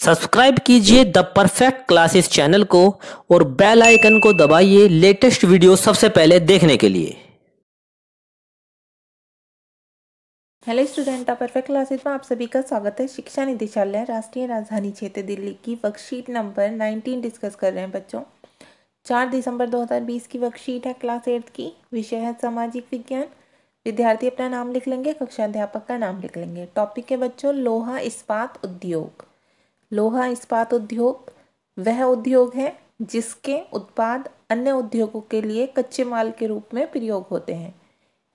Subscribe कीजिए the perfect classes channel को और बेल आइकन को दबाइए लेटेस्ट वीडियो सबसे पहले देखने के लिए। Hello student, the perfect classes में आप सभी का स्वागत है। शिक्षा निदेशालय राष्ट्रीय राजधानी क्षेत्र दिल्ली की वर्कशीट नंबर 19 डिस्कस कर रहे हैं बच्चों। 4 दिसंबर 2020 की वर्कशीट है क्लास 8 की। विषय है सामाजिक विज्ञान। विद्यार्थी अपना नाम लिख लेंगे, कक्षा अध्यापक का नाम लिख लेंगे। टॉपिक है बच्चों लोहा इस्पात उद्योग। लोहा इस्पात उद्योग वह उद्योग है जिसके उत्पाद अन्य उद्योगों के लिए कच्चे माल के रूप में प्रयोग होते हैं।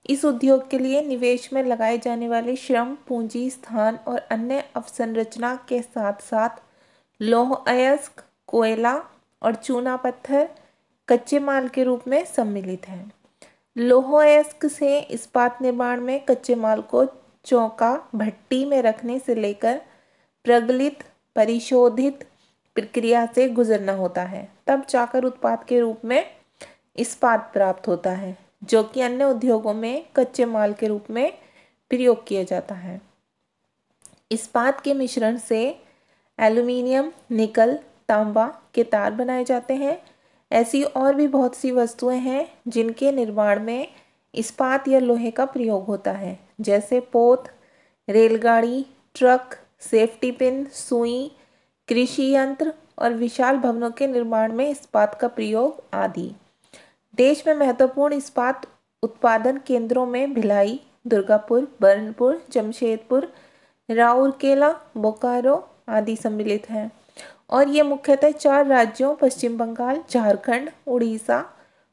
इस उद्योग के लिए निवेश में लगाए जाने वाले श्रम, पूंजी, स्थान और अन्य अवसंरचना के साथ साथ लौह अयस्क, कोयला और चूना पत्थर कच्चे माल के रूप में सम्मिलित हैं। लौह अयस्क से इस्पात निर्माण में कच्चे माल को चौका भट्टी में रखने से लेकर प्रगलित परिशोधित प्रक्रिया से गुजरना होता है, तब जाकर उत्पाद के रूप में इस्पात प्राप्त होता है, जो कि अन्य उद्योगों में कच्चे माल के रूप में प्रयोग किया जाता है। इस्पात के मिश्रण से एल्यूमीनियम, निकल, तांबा के तार बनाए जाते हैं। ऐसी और भी बहुत सी वस्तुएं हैं जिनके निर्माण में इस्पात या लोहे का प्रयोग होता है, जैसे पोत, रेलगाड़ी, ट्रक, सेफ्टी पिन, सुई, कृषि यंत्र और विशाल भवनों के निर्माण में इस्पात का प्रयोग आदि। देश में महत्वपूर्ण इस्पात उत्पादन केंद्रों में भिलाई, दुर्गापुर, बर्नपुर, जमशेदपुर, राउरकेला, बोकारो आदि सम्मिलित हैं और ये मुख्यतः 4 राज्यों पश्चिम बंगाल, झारखंड, उड़ीसा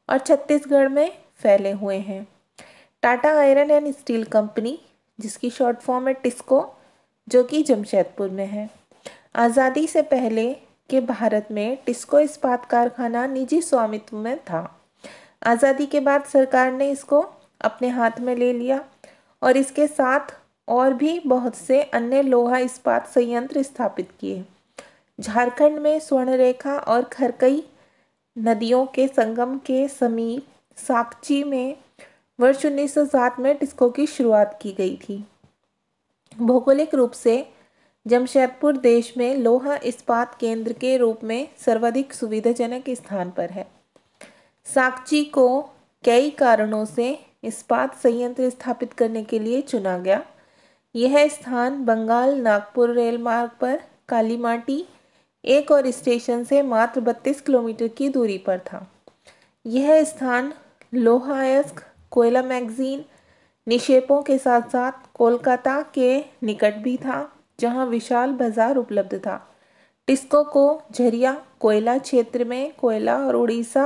और छत्तीसगढ़ में फैले हुए हैं। Tata iron and steel company, जिसकी शॉर्ट फॉर्म है टिस्को, जो कि जमशेदपुर में है। आज़ादी से पहले के भारत में टिस्को इस्पात कारखाना निजी स्वामित्व में था। आज़ादी के बाद सरकार ने इसको अपने हाथ में ले लिया और इसके साथ और भी बहुत से अन्य लोहा इस्पात संयंत्र स्थापित किए। झारखंड में स्वर्णरेखा और खरकई नदियों के संगम के समीप साकची में वर्ष 1907 में टिस्को की शुरुआत की गई थी। भौगोलिक रूप से जमशेदपुर देश में लोहा इस्पात केंद्र के रूप में सर्वाधिक सुविधाजनक स्थान पर है। साकची को कई कारणों से इस्पात संयंत्र स्थापित करने के लिए चुना गया। यह स्थान बंगाल नागपुर रेल मार्ग पर कालीमाटी एक और स्टेशन से मात्र 32 किलोमीटर की दूरी पर था। यह स्थान लोहा अयस्क, कोयला मैगजीन, निक्षेपों के साथ साथ कोलकाता के निकट भी था, जहां विशाल बाजार उपलब्ध था। टिस्को को झरिया कोयला क्षेत्र में कोयला और उड़ीसा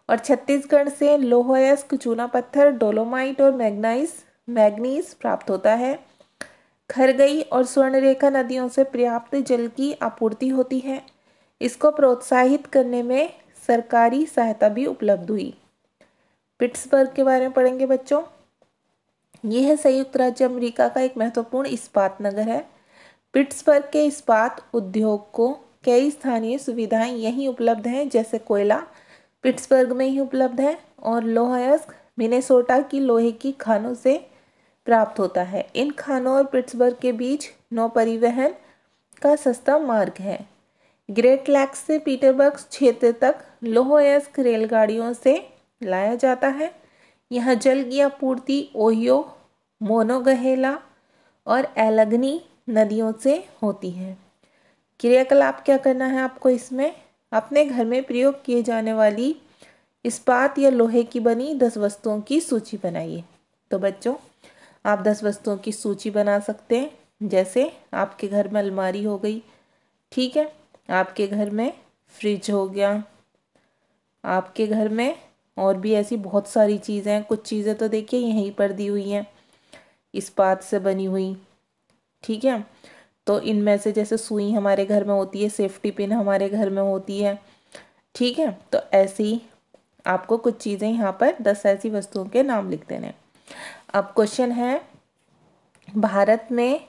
और छत्तीसगढ़ से लौह अयस्क, चूना पत्थर, डोलोमाइट और मैग्नीज प्राप्त होता है। खरगई और स्वर्णरेखा नदियों से पर्याप्त जल की आपूर्ति होती है। इसको प्रोत्साहित करने में सरकारी सहायता भी उपलब्ध हुई। पिट्सबर्ग के बारे में पढ़ेंगे बच्चों। यह संयुक्त राज्य अमेरिका का एक महत्वपूर्ण इस्पात नगर है। पिट्सबर्ग के इस्पात उद्योग को कई स्थानीय सुविधाएं यहीं उपलब्ध हैं, जैसे कोयला पिट्सबर्ग में ही उपलब्ध है और लौह अयस्क मिनेसोटा की लोहे की खानों से प्राप्त होता है। इन खानों और पिट्सबर्ग के बीच नौ परिवहन का सस्ता मार्ग है। ग्रेट लैक्स से पीटरबर्ग क्षेत्र तक लौह अयस्क रेलगाड़ियों से लाया जाता है। यहाँ जल की आपूर्ति ओहियो, मोनोगहेला और एलगनी नदियों से होती है। क्रियाकलाप क्या करना है आपको इसमें? अपने घर में प्रयोग किए जाने वाली इस्पात या लोहे की बनी 10 वस्तुओं की सूची बनाइए। तो बच्चों, आप 10 वस्तुओं की सूची बना सकते हैं, जैसे आपके घर में अलमारी हो गई, ठीक है, आपके घर में फ्रिज हो गया, आपके घर में और भी ऐसी बहुत सारी चीज़ें हैं। कुछ चीज़ें तो देखिए यहीं पर दी हुई हैं इस्पात से बनी हुई, ठीक है। तो इनमें से जैसे सुई हमारे घर में होती है, सेफ्टी पिन हमारे घर में होती है, ठीक है। तो ऐसे ही आपको कुछ चीज़ें यहाँ पर 10 ऐसी वस्तुओं के नाम लिख देने। अब क्वेश्चन है, भारत में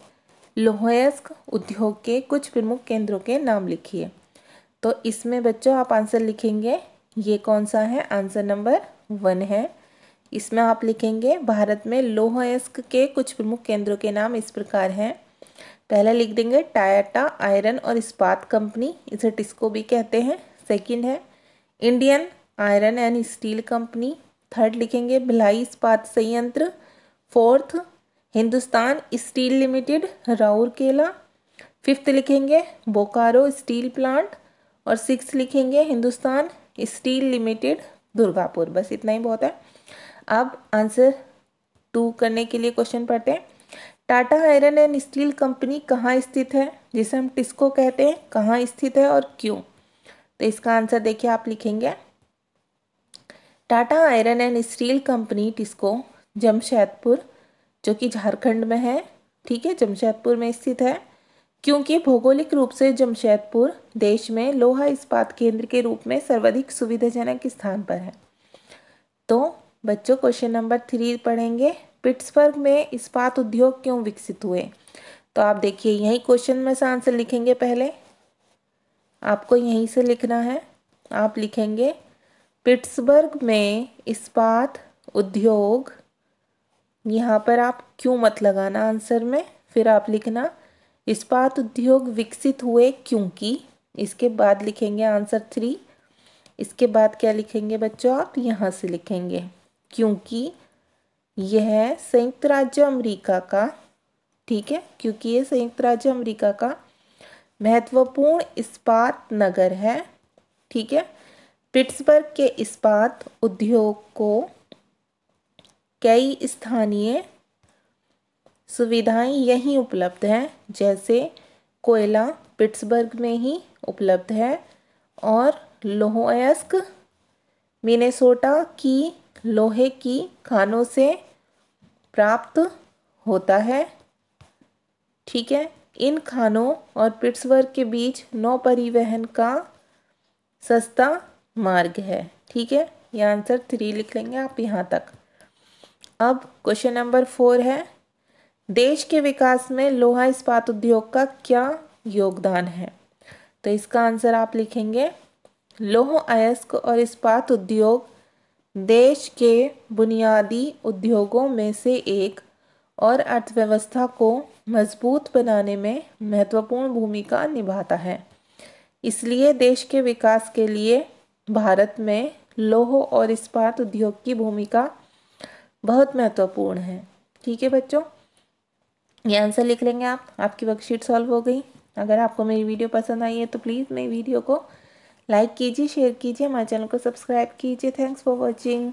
लौह अयस्क उद्योग के कुछ प्रमुख केंद्रों के नाम लिखिए। तो इसमें बच्चों आप आंसर लिखेंगे, ये कौन सा है? आंसर नंबर 1 है। इसमें आप लिखेंगे भारत में लौह अयस्क के कुछ प्रमुख केंद्रों के नाम इस प्रकार हैं। पहले लिख देंगे टाटा आयरन और इस्पात कंपनी, इसे टिस्को भी कहते हैं। सेकंड है Indian iron and steel company. Third लिखेंगे भिलाई इस्पात संयंत्र। Fourth Hindustan steel limited Rourkela. Fifth लिखेंगे बोकारो स्टील प्लांट। और सिक्स लिखेंगे हिंदुस्तान स्टील लिमिटेड दुर्गापुर। बस इतना ही बहुत है। अब आंसर 2 करने के लिए क्वेश्चन पढ़ते हैं। Tata iron and steel company कहाँ स्थित है, जिसे हम टिस्को कहते हैं, कहाँ स्थित है और क्यों? तो इसका आंसर देखिए आप लिखेंगे Tata iron and steel company TISCO Jamshedpur, जो कि झारखंड में है। ठीक है, जमशेदपुर में स्थित है, क्योंकि भौगोलिक रूप से जमशेदपुर देश में लोहा इस्पात केंद्र के रूप में सर्वाधिक सुविधाजनक स्थान पर है। तो बच्चों क्वेश्चन नंबर 3 पढ़ेंगे, पिट्सबर्ग में इस्पात उद्योग क्यों विकसित हुए? तो आप देखिए यही क्वेश्चन में से आंसर लिखेंगे। पहले आपको यहीं से लिखना है। आप लिखेंगे पिट्सबर्ग में इस्पात उद्योग, यहाँ पर आप क्यों मत लगाना आंसर में, फिर आप लिखना इस्पात उद्योग विकसित हुए क्योंकि। इसके बाद लिखेंगे आंसर 3। इसके बाद क्या लिखेंगे बच्चों, आप यहाँ से लिखेंगे क्योंकि यह संयुक्त राज्य अमेरिका का, ठीक है, क्योंकि यह संयुक्त राज्य अमेरिका का महत्वपूर्ण इस्पात नगर है। ठीक है, पिट्सबर्ग के इस्पात उद्योग को कई स्थानीय सुविधाएं यहीं उपलब्ध हैं, जैसे कोयला पिट्सबर्ग में ही उपलब्ध है और लोहायस्क मिनेसोटा की लोहे की खानों से प्राप्त होता है। ठीक है, इन खानों और पिट्सबर्ग के बीच नौ परिवहन का सस्ता मार्ग है। ठीक है, यह आंसर 3 लिख लेंगे आप यहाँ तक। अब क्वेश्चन नंबर 4 है, देश के विकास में लोहा इस्पात उद्योग का क्या योगदान है? तो इसका आंसर आप लिखेंगे लौह अयस्क और इस्पात उद्योग देश के बुनियादी उद्योगों में से एक और अर्थव्यवस्था को मजबूत बनाने में महत्वपूर्ण भूमिका निभाता है। इसलिए देश के विकास के लिए भारत में लौह और इस्पात उद्योग की भूमिका बहुत महत्वपूर्ण है। ठीक है बच्चों, ये आंसर लिख लेंगे आप। आपकी वर्कशीट सॉल्व हो गई। अगर आपको मेरी वीडियो पसंद आई है तो प्लीज़ मेरी वीडियो को लाइक कीजिए, शेयर कीजिए, हमारे चैनल को सब्सक्राइब कीजिए। Thanks for watching.